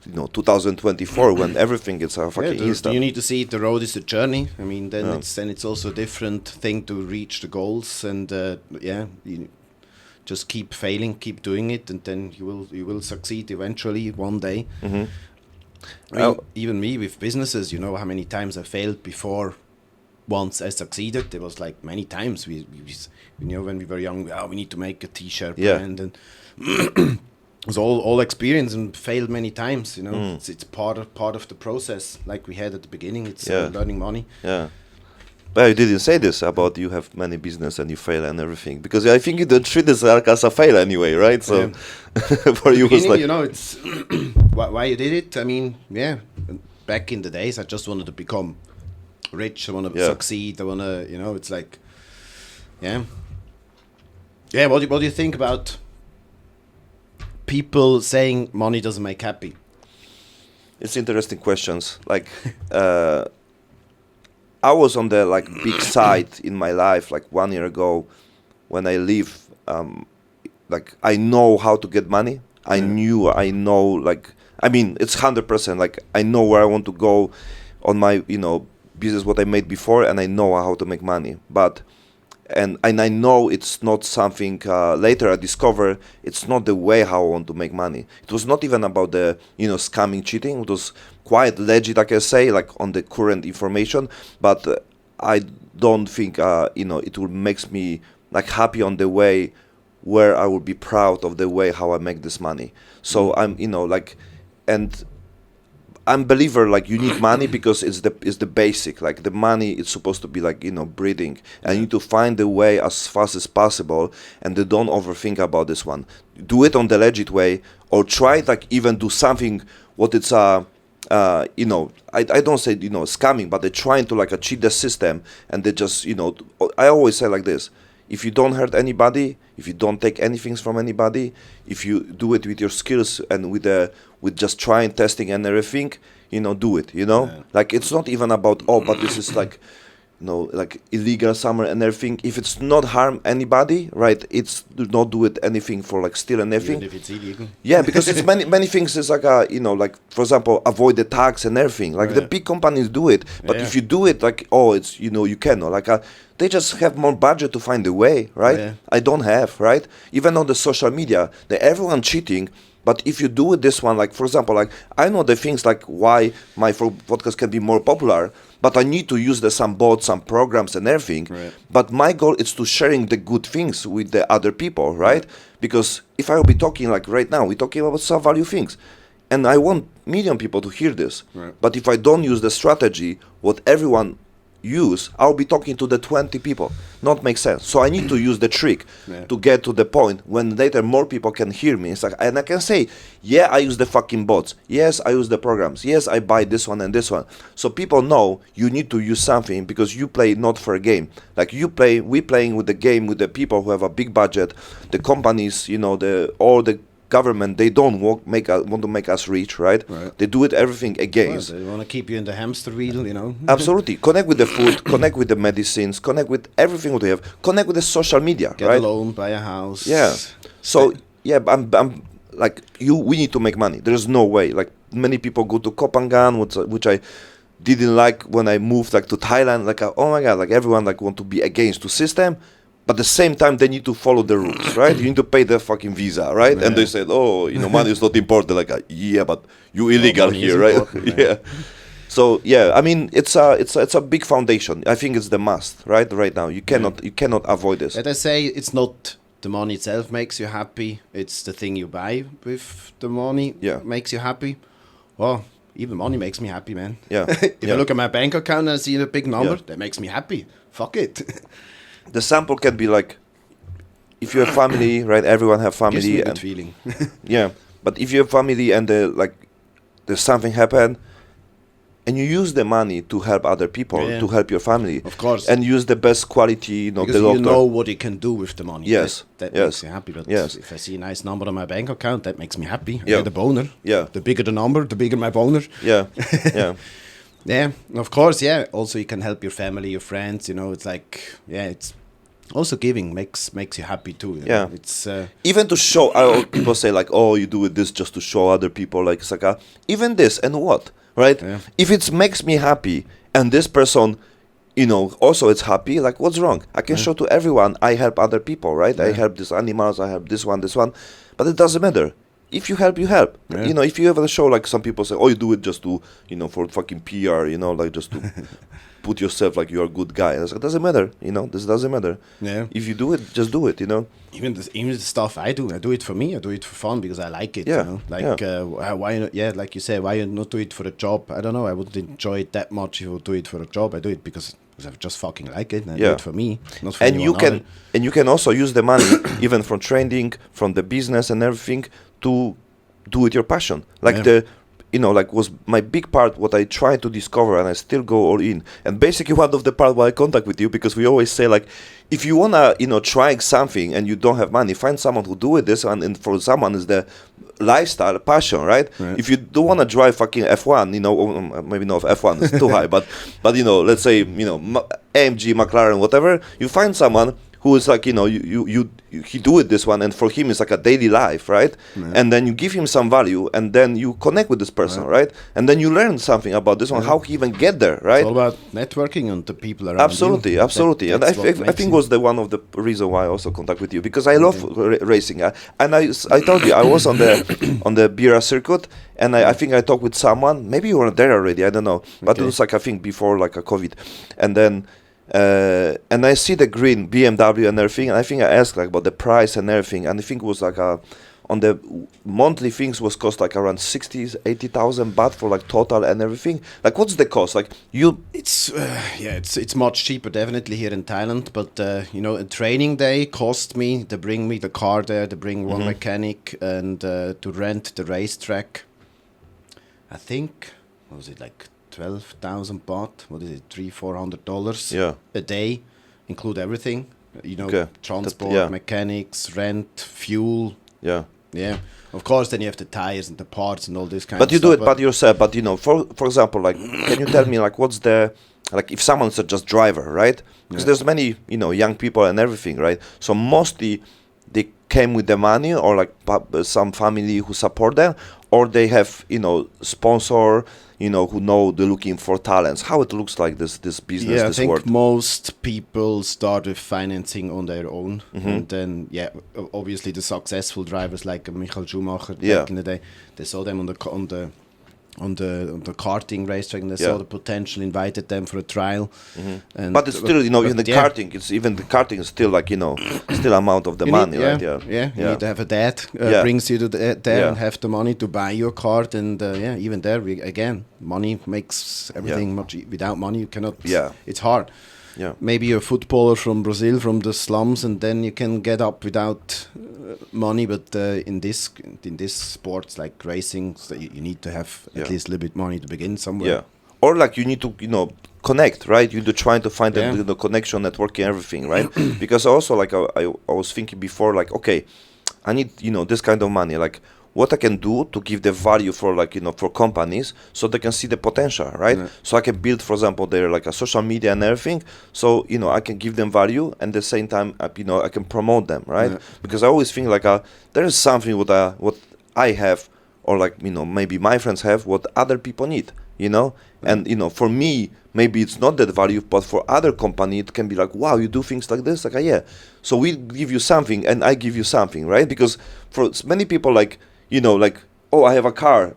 2024 when everything is fucking instant. You need to see it, the road is a journey. I mean, then it's also a different thing to reach the goals, and you just keep failing, keep doing it, and then you will succeed eventually one day. Mm-hmm. I mean, even me with businesses, you know how many times I failed before once I succeeded. There was like many times we when we were young, we need to make a t-shirt brand, and it was all experience and failed many times. You know, it's part of the process. Like we had at the beginning, it's learning money. Yeah. But you didn't say this about you have many business and you fail and everything, because I think you don't treat this as a fail anyway, right? So for you, was like, you know, it's why you did it. I mean, back in the days, I just wanted to become rich. I want to succeed. I want to, you know, it's like, yeah. What do you think about people saying money doesn't make happy? It's interesting questions. Like, I was on the big side in my life 1 year ago when I leave. I know how to get money. I know. I mean, it's 100%. I know where I want to go on my business what I made before, and I know how to make money. But and I know it's not something later I discover it's not the way how I want to make money. It was not even about the scamming, cheating. It was quite legit, I can say, on the current information. But I don't think it will makes me happy on the way where I will be proud of the way how I make this money. So I'm and I'm believer you need money because it's the basic. The money is supposed to be breathing, and you need to find the way as fast as possible, and they don't overthink about this one. Do it on the legit way, or try even do something what it's I don't say scamming, but they're trying to cheat the system, and they just I always say like this: if you don't hurt anybody, if you don't take anything from anybody, if you do it with your skills and with just trying, testing and everything, do it, it's not even about, but this is illegal somewhere and everything. If it's not harm anybody, right, it's do not do it anything for steal and everything. Even if it's illegal. Yeah, because it's many things is for example, avoid the tax and everything. The big companies do it, but if you do it it's you cannot they just have more budget to find a way, right? Yeah. I don't have, right? Even on the social media, everyone cheating. But if you do it this one, for example, I know the things why my podcast can be more popular, but I need to use some bots, some programs and everything. Right. But my goal is to sharing the good things with the other people, right? Because if I will be talking right now, we're talking about some value things. And I want million people to hear this. Right. But if I don't use the strategy, what everyone use, I'll be talking to the 20 people. Not make sense. So I need to use the trick to get to the point when later more people can hear me. It's and I can say, I use the fucking bots. Yes, I use the programs. Yes, I buy this one and this one. So people know you need to use something because you play not for a game. We playing with the game with the people who have a big budget, the companies, all the government, they don't want to make us rich, right? They do it everything against. They want to keep you in the hamster wheel, Absolutely. Connect with the food, connect with the medicines, connect with everything what we have, connect with the social media, Get right? a loan, buy a house. Yeah. So I'm we need to make money. There's no way. Many people go to Kopangan, which I didn't like when I moved to Thailand. Oh my god, everyone want to be against the system. But at the same time, they need to follow the rules, right? You need to pay the fucking visa, right? Yeah. And they said, money is not important. But you illegal here, right? Yeah. So I mean, it's a big foundation. I think it's the must, right? Right now, you cannot avoid this. And I say it's not the money itself makes you happy. It's the thing you buy with the money makes you happy. Well, even money makes me happy, man. Yeah. If I look at my bank account and I see a big number, that makes me happy. Fuck it. The sample can be if you have family, right? Everyone have family. Gives me a good feeling. Yeah, but if you have family and there's something happen, and you use the money to help other people, to help your family, of course, and use the best quality, because you know what you can do with the money. Yes, that makes you happy. But if I see a nice number on my bank account, that makes me happy. I get a boner. Yeah, the bigger the number, the bigger my boner. Yeah, yeah. Yeah, of course, Also, you can help your family, your friends. It's Also, giving makes you happy too. You Yeah. know? It's Even to show, people say like, oh, you do it this just to show other people, like it's like even this and what, right? Yeah. If it makes me happy and this person, also it's happy, like what's wrong? I can show to everyone I help other people, right? I Yeah. help these animals, I help this one, but it doesn't matter. If you help, you help. Yeah. If you ever show, like some people say, oh, you do it just to, for fucking PR, like just to put yourself like you're a good guy. It doesn't matter, this doesn't matter. Yeah. If you do it, just do it, Even the stuff I do it for me. I do it for fun because I like it. Yeah, You know? Like why not? Yeah, like you say, why not do it for a job? I don't know. I wouldn't enjoy it that much if I would do it for a job. I do it because I just fucking like it. And I do Yeah. it for me, not for and you anyone can other. and you can also use the money even from training, from the business and everything, to do it your passion, like Yeah. like was my big part what I try to discover, and I still go all in. And basically one of the part why I contact with you, because we always say like, if you wanna try something and you don't have money, find someone who do it this one, and for someone is the lifestyle passion, right? Right. If you don't want to drive fucking F1, maybe not F1 is too high, but let's say AMG, McLaren, whatever, you find someone who is like, he do it this one, and for him it's like a daily life, right? Yeah. And then you give him some value, and then you connect with this person, right? And then you learn something about this one, how he even get there, right? It's all about networking and the people around Absolutely, you. absolutely. And I That's what makes think it. was the one of the reason why I also contact with you, because I love racing. And I told you I was on the on the Bira circuit, and I think I talked with someone. Maybe you were there already. I don't know, but it was like I think before like a COVID, and then. And I see the green BMW and everything, and I think I asked like about the price and everything, and I think it was like on the monthly things was cost like around 80,000 baht for like total and everything. Like what's the cost? Like It's much cheaper definitely here in Thailand, but a training day cost me to bring me the car there, to bring one mechanic, and to rent the racetrack. I think what was it, like 12,000 baht? What is it, $300-400 Yeah. a day, include everything. Okay. Transport, Yeah. mechanics, rent, fuel. yeah. Yeah, of course. Then you have the tires and the parts and all this kind. But of you stuff. do it by yourself. But for example, like, can you tell me like what's the, like, if someone's a just driver, right? Because Yeah. there's many young people and everything, right? So mostly they came with the money, or like some family who support them, or they have sponsor, who know they're looking for talents. How it looks like this business, Yeah, I this think world. most people start with financing on their own, and then obviously the successful drivers like Michael Schumacher back in the day, they saw them on the karting racetrack, and they saw the potential, invited them for a trial. And But it's still, even the karting, the karting is still like, still amount of the money, right? You need to have a dad brings you to there Yeah. and have the money to buy your card, and even there, money makes everything much. Without money, you cannot. Yeah. It's hard. Yeah. Maybe you're a footballer from Brazil, from the slums, and then you can get up without money. But in this sports like racing, so you need to have at least a little bit money to begin somewhere. Yeah. Or like you need to, connect, right? You're trying to find Yeah. the connection, networking, everything, right? Because also like I was thinking before, like, okay, I need, this kind of money. Like what I can do to give the value for like, for companies so they can see the potential, right? Yeah. So I can build, for example, their like a social media and everything. So, I can give them value, and at the same time, I can promote them, right? Yeah. Because I always think like there is something what I have, or like, maybe my friends have, what other people need, and, for me, maybe it's not that value, but for other company, it can be like, wow, you do things like this? Like, yeah. So we give you something and I give you something, right? Because for many people, like, like, oh, I have a car